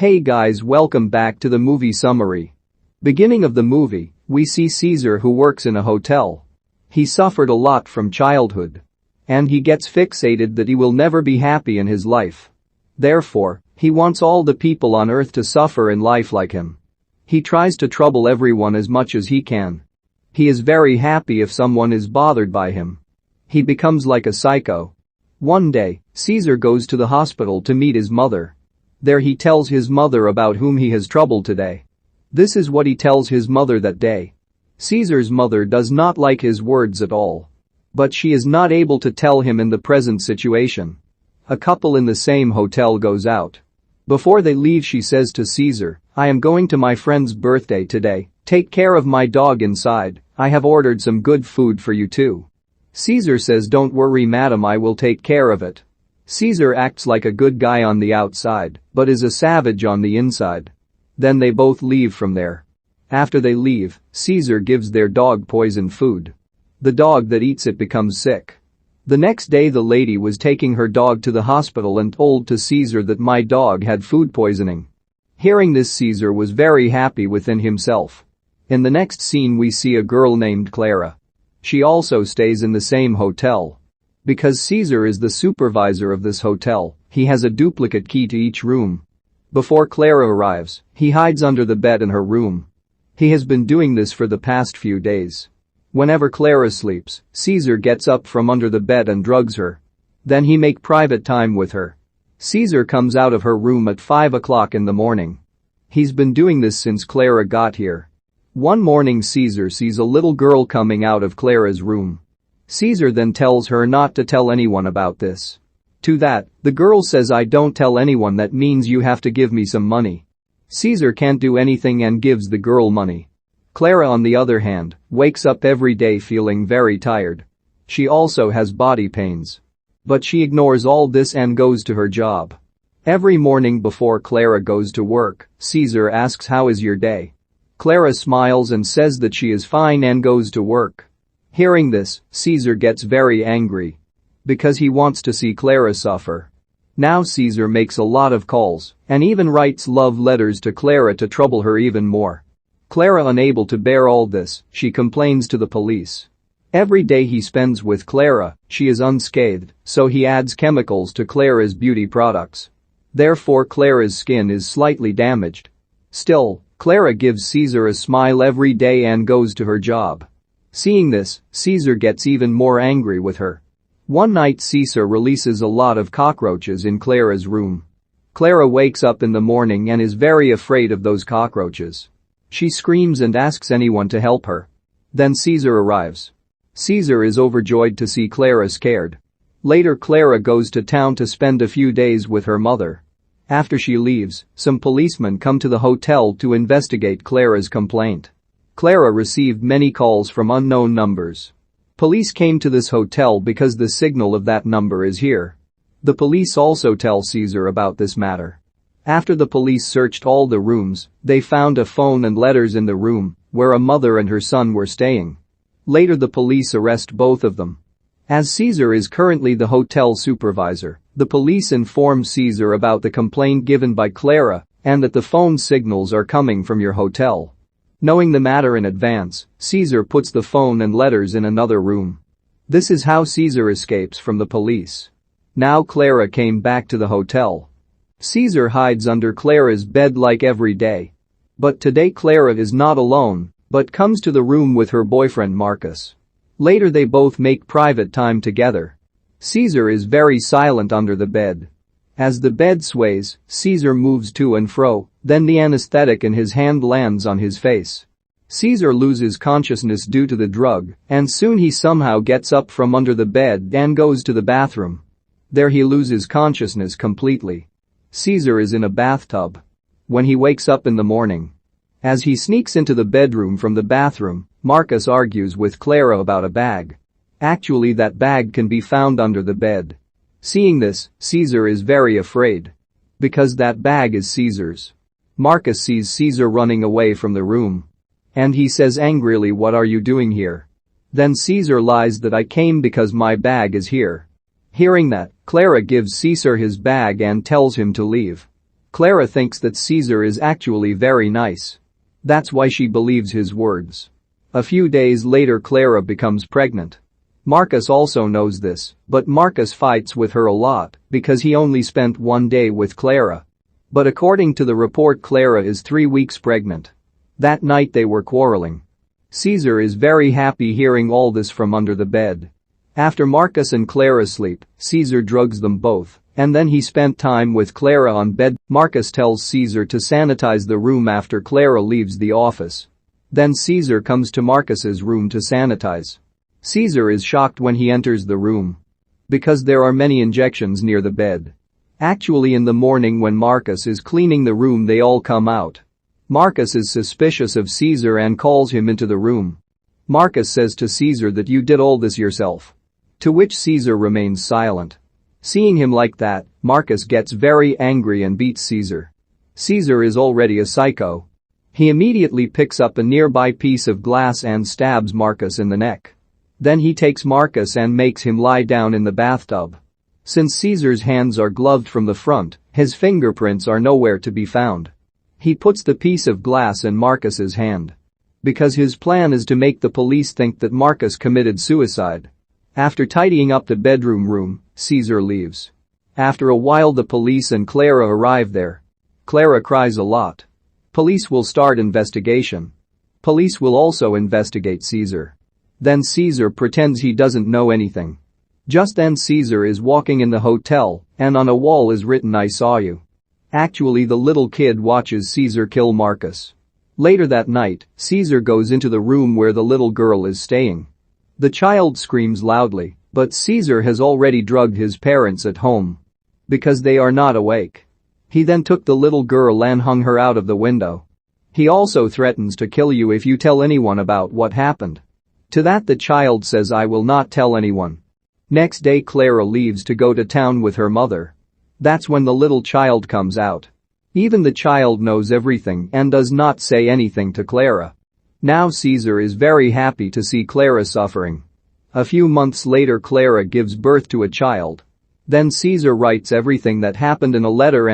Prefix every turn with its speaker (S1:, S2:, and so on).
S1: Hey guys, welcome back to the movie summary. Beginning of the movie, we see Caesar who works in a hotel. He suffered a lot from childhood. And he gets fixated that he will never be happy in his life. Therefore, he wants all the people on earth to suffer in life like him. He tries to trouble everyone as much as he can. He is very happy if someone is bothered by him. He becomes like a psycho. One day, Caesar goes to the hospital to meet his mother. There he tells his mother about whom he has troubled today. This is what he tells his mother that day. Caesar's mother does not like his words at all. But she is not able to tell him in the present situation. A couple in the same hotel goes out. Before they leave, she says to Caesar, "I am going to my friend's birthday today, take care of my dog inside, I have ordered some good food for you too." Caesar says, "Don't worry madam, I will take care of it." Caesar acts like a good guy on the outside, but is a savage on the inside. Then they both leave from there. After they leave, Caesar gives their dog poison food. The dog that eats it becomes sick. The next day the lady was taking her dog to the hospital and told to Caesar that my dog had food poisoning. Hearing this, Caesar was very happy within himself. In the next scene we see a girl named Clara. She also stays in the same hotel. Because Caesar is the supervisor of this hotel, he has a duplicate key to each room. Before Clara arrives, he hides under the bed in her room. He has been doing this for the past few days. Whenever Clara sleeps, Caesar gets up from under the bed and drugs her. Then he make private time with her. Caesar comes out of her room at 5 o'clock in the morning. He's been doing this since Clara got here. One morning Caesar sees a little girl coming out of Clara's room. Caesar then tells her not to tell anyone about this. To that, the girl says, "I don't tell anyone, that means you have to give me some money." Caesar can't do anything and gives the girl money. Clara, on the other hand, wakes up every day feeling very tired. She also has body pains. But she ignores all this and goes to her job. Every morning before Clara goes to work, Caesar asks, "How is your day?" Clara smiles and says that she is fine and goes to work. Hearing this, Caesar gets very angry. Because he wants to see Clara suffer. Now Caesar makes a lot of calls and even writes love letters to Clara to trouble her even more. Clara, unable to bear all this, she complains to the police. Every day he spends with Clara, she is unscathed, so he adds chemicals to Clara's beauty products. Therefore Clara's skin is slightly damaged. Still, Clara gives Caesar a smile every day and goes to her job. Seeing this, Caesar gets even more angry with her. One night Caesar releases a lot of cockroaches in Clara's room. Clara wakes up in the morning and is very afraid of those cockroaches. She screams and asks anyone to help her. Then Caesar arrives. Caesar is overjoyed to see Clara scared. Later Clara goes to town to spend a few days with her mother. After she leaves, some policemen come to the hotel to investigate Clara's complaint. Clara received many calls from unknown numbers. Police came to this hotel because the signal of that number is here. The police also tell Caesar about this matter. After the police searched all the rooms, they found a phone and letters in the room where a mother and her son were staying. Later the police arrest both of them. As Caesar is currently the hotel supervisor, the police inform Caesar about the complaint given by Clara and that the phone signals are coming from your hotel. Knowing the matter in advance, Caesar puts the phone and letters in another room. This is how Caesar escapes from the police. Now Clara came back to the hotel. Caesar hides under Clara's bed like every day. But today Clara is not alone, but comes to the room with her boyfriend Marcus. Later they both make private time together. Caesar is very silent under the bed. As the bed sways, Caesar moves to and fro, then the anesthetic in his hand lands on his face. Caesar loses consciousness due to the drug, and soon he somehow gets up from under the bed and goes to the bathroom. There he loses consciousness completely. Caesar is in a bathtub. When he wakes up in the morning. As he sneaks into the bedroom from the bathroom, Marcus argues with Clara about a bag. Actually, that bag can be found under the bed. Seeing this, Caesar is very afraid. Because that bag is Caesar's. Marcus sees Caesar running away from the room. And he says angrily, "What are you doing here?" Then Caesar lies that "I came because my bag is here." Hearing that, Clara gives Caesar his bag and tells him to leave. Clara thinks that Caesar is actually very nice. That's why she believes his words. A few days later Clara becomes pregnant. Marcus also knows this, but Marcus fights with her a lot because he only spent one day with Clara. But according to the report Clara is 3 weeks pregnant. That night they were quarreling. Caesar is very happy hearing all this from under the bed. After Marcus and Clara sleep, Caesar drugs them both, and then he spent time with Clara on bed. Marcus tells Caesar to sanitize the room after Clara leaves the office. Then Caesar comes to Marcus's room to sanitize. Caesar is shocked when he enters the room. Because there are many injections near the bed. Actually in the morning when Marcus is cleaning the room they all come out. Marcus is suspicious of Caesar and calls him into the room. Marcus says to Caesar that you did all this yourself. To which Caesar remains silent. Seeing him like that, Marcus gets very angry and beats Caesar. Caesar is already a psycho. He immediately picks up a nearby piece of glass and stabs Marcus in the neck. Then he takes Marcus and makes him lie down in the bathtub. Since Caesar's hands are gloved from the front, his fingerprints are nowhere to be found. He puts the piece of glass in Marcus's hand. Because his plan is to make the police think that Marcus committed suicide. After tidying up the bedroom room, Caesar leaves. After a while the police and Clara arrive there. Clara cries a lot. Police will start investigation. Police will also investigate Caesar. Then Caesar pretends he doesn't know anything. Just then Caesar is walking in the hotel, and on a wall is written "I saw you." Actually the little kid watches Caesar kill Marcus. Later that night, Caesar goes into the room where the little girl is staying. The child screams loudly, but Caesar has already drugged his parents at home. Because they are not awake. He then took the little girl and hung her out of the window. He also threatens to kill you if you tell anyone about what happened. To that the child says I will not tell anyone. Next day Clara leaves to go to town with her mother. That's when the little child comes out. Even the child knows everything and does not say anything to Clara. Now Caesar is very happy to see Clara suffering. A few months later Clara gives birth to a child. Then Caesar writes everything that happened in a letter and